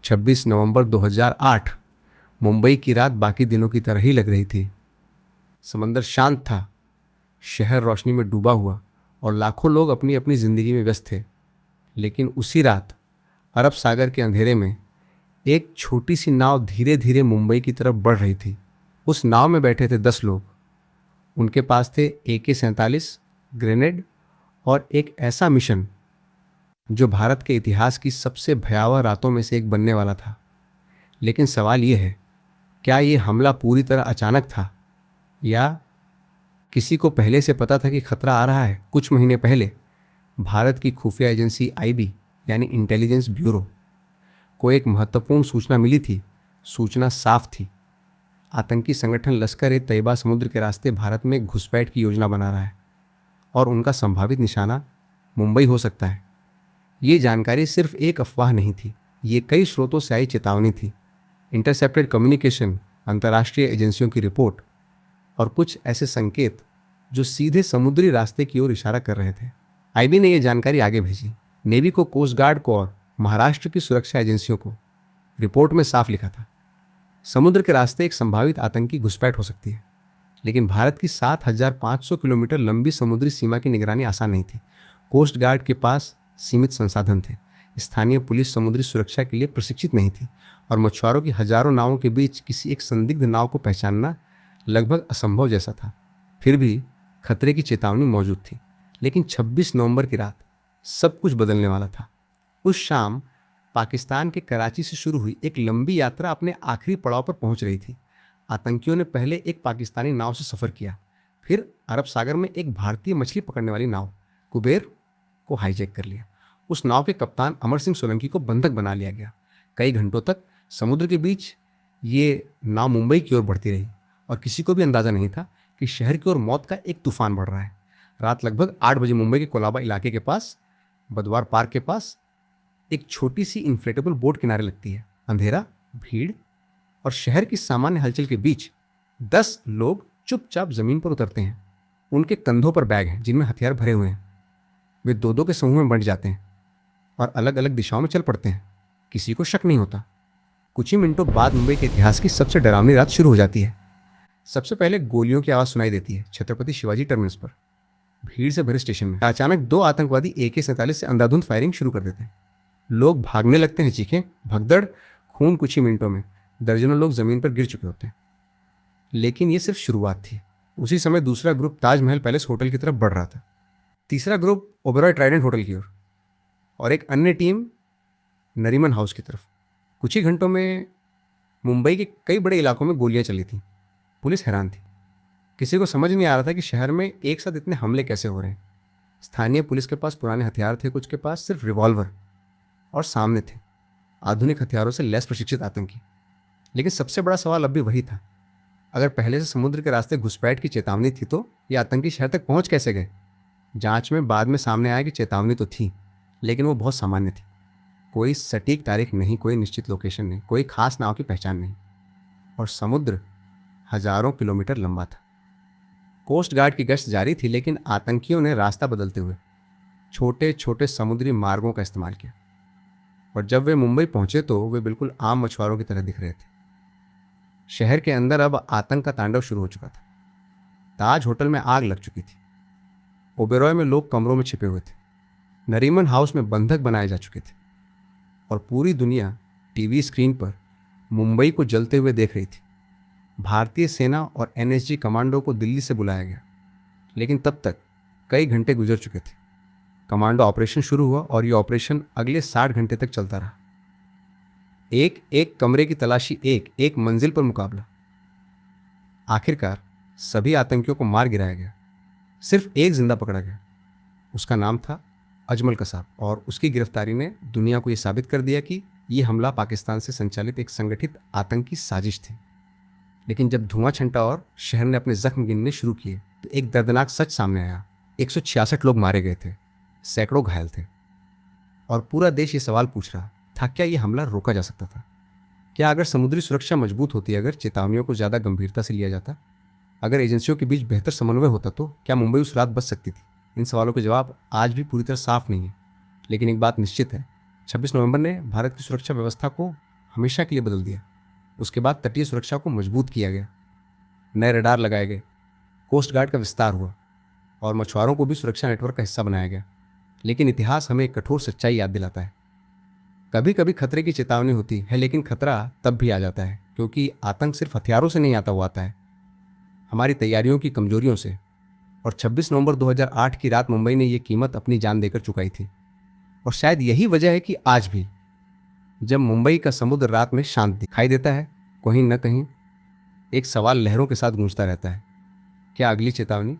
26 नवंबर 2008 मुंबई की रात बाकी दिनों की तरह ही लग रही थी। समंदर शांत था, शहर रोशनी में डूबा हुआ और लाखों लोग अपनी अपनी जिंदगी में व्यस्त थे। लेकिन उसी रात अरब सागर के अंधेरे में एक छोटी सी नाव धीरे धीरे मुंबई की तरफ बढ़ रही थी। उस नाव में बैठे थे 10 लोग। उनके पास थे AK-47 ग्रेनेड और एक ऐसा मिशन जो भारत के इतिहास की सबसे भयावह रातों में से एक बनने वाला था। लेकिन सवाल ये है, क्या ये हमला पूरी तरह अचानक था या किसी को पहले से पता था कि खतरा आ रहा है? कुछ महीने पहले भारत की खुफिया एजेंसी IB यानी इंटेलिजेंस ब्यूरो को एक महत्वपूर्ण सूचना मिली थी। सूचना साफ थी, आतंकी संगठन लश्कर-ए-तैयबा समुद्र के रास्ते भारत में घुसपैठ की योजना बना रहा है और उनका संभावित निशाना मुंबई हो सकता है। ये जानकारी सिर्फ एक अफवाह नहीं थी, ये कई स्रोतों से आई चेतावनी थी। इंटरसेप्टेड कम्युनिकेशन, अंतर्राष्ट्रीय एजेंसियों की रिपोर्ट और कुछ ऐसे संकेत जो सीधे समुद्री रास्ते की ओर इशारा कर रहे थे। IB ने यह जानकारी आगे भेजी, नेवी को, कोस्ट गार्ड को और महाराष्ट्र की सुरक्षा एजेंसियों को। रिपोर्ट में साफ लिखा था, समुद्र के रास्ते एक संभावित आतंकी घुसपैठ हो सकती है। लेकिन भारत की 7,500 किलोमीटर लंबी समुद्री सीमा की निगरानी आसान नहीं थी। कोस्ट गार्ड के पास सीमित संसाधन थे, स्थानीय पुलिस समुद्री सुरक्षा के लिए प्रशिक्षित नहीं थी और मछुआरों की हजारों नावों के बीच किसी एक संदिग्ध नाव को पहचानना लगभग असंभव जैसा था। फिर भी खतरे की चेतावनी मौजूद थी। लेकिन 26 नवंबर की रात सब कुछ बदलने वाला था। उस शाम पाकिस्तान के कराची से शुरू हुई एक लंबी यात्रा अपने आखिरी पड़ाव पर पहुंच रही थी। आतंकियों ने पहले एक पाकिस्तानी नाव से सफर किया, फिर अरब सागर में एक भारतीय मछली पकड़ने वाली नाव कुबेर को हाईजैक कर लिया। उस नाव के कप्तान अमर सिंह सोलंकी को बंधक बना लिया गया। कई घंटों तक समुद्र के बीच ये नाव मुंबई की ओर बढ़ती रही और किसी को भी अंदाजा नहीं था कि शहर की ओर मौत का एक तूफान बढ़ रहा है। रात लगभग 8 बजे मुंबई के कोलाबा इलाके के पास, बदवार पार्क के पास, एक छोटी सी इन्फ्लेटेबल बोट किनारे लगती है। अंधेरा, भीड़ और शहर की सामान्य हलचल के बीच 10 लोग चुपचाप जमीन पर उतरते हैं। उनके कंधों पर बैग हैं जिनमें हथियार भरे हुए हैं। वे दो दो के समूह में बंट जाते हैं और अलग अलग दिशाओं में चल पड़ते हैं। किसी को शक नहीं होता। कुछ ही मिनटों बाद मुंबई के इतिहास की सबसे डरावनी रात शुरू हो जाती है। सबसे पहले गोलियों की आवाज़ सुनाई देती है छत्रपति शिवाजी टर्मिनस पर, भीड़ से भरे स्टेशन में। अचानक 2 आतंकवादी AK-47 से अंधाधुंध फायरिंग शुरू कर देते हैं। लोग भागने लगते हैं, चीखें, भगदड़, खून। कुछ ही मिनटों में दर्जनों लोग जमीन पर गिर चुके होते हैं। लेकिन ये सिर्फ शुरुआत थी। उसी समय दूसरा ग्रुप ताजमहल पैलेस होटल की तरफ बढ़ रहा था, तीसरा ग्रुप ओबेरॉय ट्राइडेंट होटल की ओर और एक अन्य टीम नरीमन हाउस की तरफ। कुछ ही घंटों में मुंबई के कई बड़े इलाकों में गोलियां चली थीं। पुलिस हैरान थी, किसी को समझ नहीं आ रहा था कि शहर में एक साथ इतने हमले कैसे हो रहे हैं। स्थानीय पुलिस के पास पुराने हथियार थे, कुछ के पास सिर्फ रिवॉल्वर, और सामने थे आधुनिक हथियारों से लैस प्रशिक्षित आतंकी। लेकिन सबसे बड़ा सवाल अब भी वही था, अगर पहले से समुद्र के रास्ते घुसपैठ की चेतावनी थी तो ये आतंकी शहर तक पहुंच कैसे गए? जांच में बाद में सामने आया कि चेतावनी तो थी, लेकिन वो बहुत सामान्य थी। कोई सटीक तारीख नहीं, कोई निश्चित लोकेशन नहीं, कोई खास नाव की पहचान नहीं, और समुद्र हजारों किलोमीटर लंबा था। कोस्ट गार्ड की गश्त जारी थी, लेकिन आतंकियों ने रास्ता बदलते हुए छोटे छोटे समुद्री मार्गों का इस्तेमाल किया। और जब वे मुंबई पहुंचे तो वे बिल्कुल आम मछुआरों की तरह दिख रहे थे। शहर के अंदर अब आतंक का तांडव शुरू हो चुका था। ताज होटल में आग लग चुकी थी, ओबेरॉय में लोग कमरों में छिपे हुए थे, नरीमन हाउस में बंधक बनाए जा चुके थे, और पूरी दुनिया टीवी स्क्रीन पर मुंबई को जलते हुए देख रही थी। भारतीय सेना और NSG कमांडो को दिल्ली से बुलाया गया, लेकिन तब तक कई घंटे गुजर चुके थे। कमांडो ऑपरेशन शुरू हुआ और यह ऑपरेशन अगले 60 घंटे तक चलता रहा। एक एक कमरे की तलाशी, एक एक मंजिल पर मुकाबला। आखिरकार सभी आतंकियों को मार गिराया गया। सिर्फ एक जिंदा पकड़ा गया। उसका नाम था अजमल कसाब, और उसकी गिरफ्तारी ने दुनिया को यह साबित कर दिया कि यह हमला पाकिस्तान से संचालित एक संगठित आतंकी साजिश थी। लेकिन जब धुआं छंटा और शहर ने अपने जख्म गिनने शुरू किए तो एक दर्दनाक सच सामने आया। 166 लोग मारे गए थे, सैकड़ों घायल थे, और पूरा देश ये सवाल पूछ रहा था, क्या यह हमला रोका जा सकता था? क्या अगर समुद्री सुरक्षा मजबूत होती, अगर चेतावनियों को ज़्यादा गंभीरता से लिया जाता, अगर एजेंसियों के बीच बेहतर समन्वय होता, तो क्या मुंबई उस रात बच सकती थी? इन सवालों के जवाब आज भी पूरी तरह साफ नहीं है। लेकिन एक बात निश्चित है, 26 नवंबर ने भारत की सुरक्षा व्यवस्था को हमेशा के लिए बदल दिया। उसके बाद तटीय सुरक्षा को मजबूत किया गया, नए रडार लगाए गए, कोस्ट गार्ड का विस्तार हुआ और मछुआरों को भी सुरक्षा नेटवर्क का हिस्सा बनाया गया। लेकिन इतिहास हमें एक कठोर सच्चाई याद दिलाता है। कभी कभी खतरे की चेतावनी होती है, लेकिन खतरा तब भी आ जाता है क्योंकि आतंक सिर्फ हथियारों से नहीं आता, हुआ आता है हमारी तैयारियों की कमजोरियों से। और 26 नवंबर 2008 की रात मुंबई ने यह कीमत अपनी जान देकर चुकाई थी। और शायद यही वजह है कि आज भी जब मुंबई का समुद्र रात में शांत दिखाई देता है, कहीं न कहीं एक सवाल लहरों के साथ गूंजता रहता है, क्या अगली चेतावनी